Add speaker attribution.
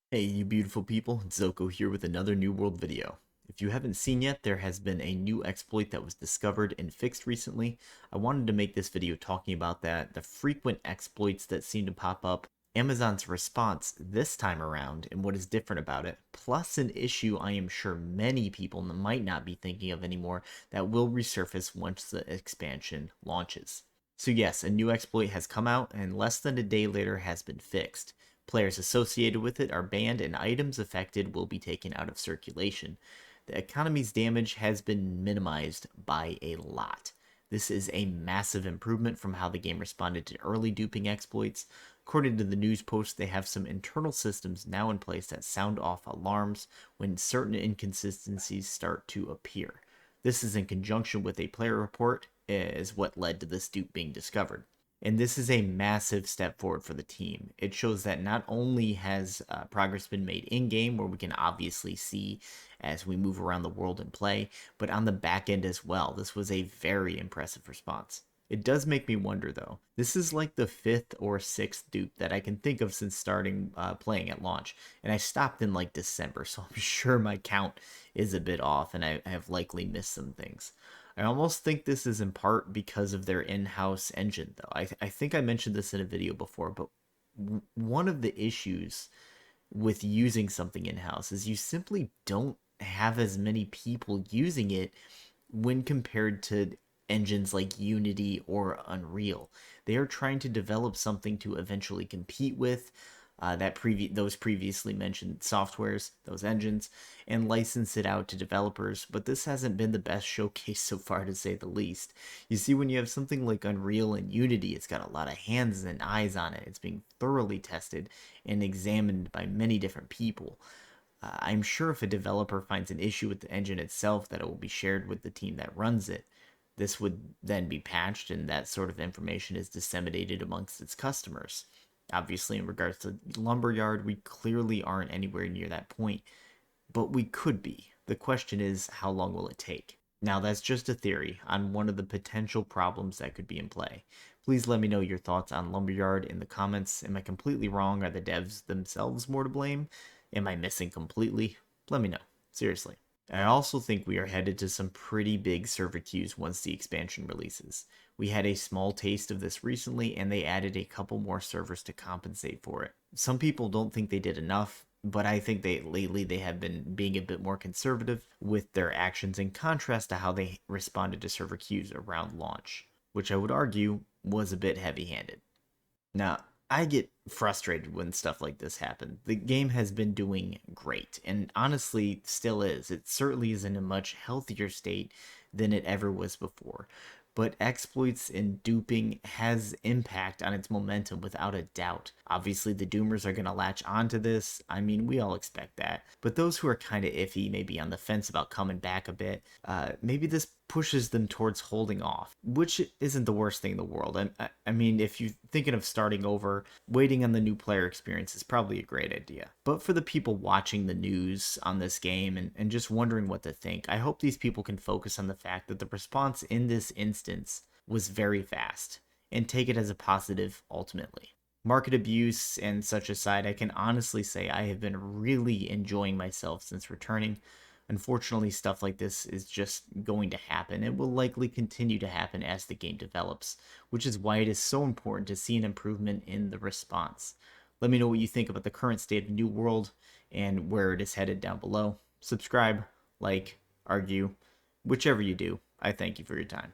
Speaker 1: Hey, you beautiful people, it's Zoko here with another New World video. If you haven't seen yet, there has been a new exploit that was discovered and fixed recently. I wanted to make this video talking about that, the frequent exploits that seem to pop up, Amazon's response this time around, and what is different about it, plus an issue I am sure many people might not be thinking of anymore that will resurface once the expansion launches. So yes, a new exploit has come out and less than a day later has been fixed. Players associated with it are banned and items affected will be taken out of circulation. The economy's damage has been minimized by a lot. This is a massive improvement from how the game responded to early duping exploits. According to the news post, they have some internal systems now in place that sound off alarms when certain inconsistencies start to appear. This is in conjunction with a player report, is what led to this dupe being discovered. And this is a massive step forward for the team. It shows that not only has progress been made in game, where we can obviously see as we move around the world and play, but on the back end as well. This was a very impressive response. It does make me wonder though. This is like the fifth or sixth dupe that I can think of since starting playing at launch, and I stopped in like December, so I'm sure my count is a bit off, and I have likely missed some things. I almost think this is in part because of their in-house engine, though. I think I mentioned this in a video before, but one of the issues with using something in-house is you simply don't have as many people using it when compared to engines like Unity or Unreal. They are trying to develop something to eventually compete with those previously mentioned softwares, those engines, and license it out to developers. But this hasn't been the best showcase so far, to say the least. You see, when you have something like Unreal and Unity, it's got a lot of hands and eyes on it. It's being thoroughly tested and examined by many different people. I'm sure if a developer finds an issue with the engine itself, that it will be shared with the team that runs it. This would then be patched, and that sort of information is disseminated amongst its customers. Obviously, in regards to Lumberyard, we clearly aren't anywhere near that point, but we could be. The question is, how long will it take? Now, that's just a theory on one of the potential problems that could be in play. Please let me know your thoughts on Lumberyard in the comments. Am I completely wrong? Are the devs themselves more to blame? Am I missing completely? Let me know. Seriously. I also think we are headed to some pretty big server queues once the expansion releases. We had a small taste of this recently, and they added a couple more servers to compensate for it. Some people don't think they did enough, but I think they have been being a bit more conservative with their actions in contrast to how they responded to server queues around launch, which I would argue was a bit heavy-handed. Now, I get frustrated when stuff like this happens. The game has been doing great, and honestly, still is. It certainly is in a much healthier state than it ever was before. But exploits and duping has impact on its momentum without a doubt. Obviously, the doomers are going to latch onto this. I mean, we all expect that. But those who are kind of iffy, maybe on the fence about coming back a bit, maybe this pushes them towards holding off, which isn't the worst thing in the world. I mean, if you're thinking of starting over, waiting on the new player experience is probably a great idea. But for the people watching the news on this game and just wondering what to think, I hope these people can focus on the fact that the response in this instance was very fast and take it as a positive ultimately. Market abuse and such aside, I can honestly say I have been really enjoying myself since returning. Unfortunately, stuff like this is just going to happen. It will likely continue to happen as the game develops, which is why it is so important to see an improvement in the response. Let me know what you think about the current state of New World and where it is headed down below. Subscribe, like, argue, whichever you do. I thank you for your time.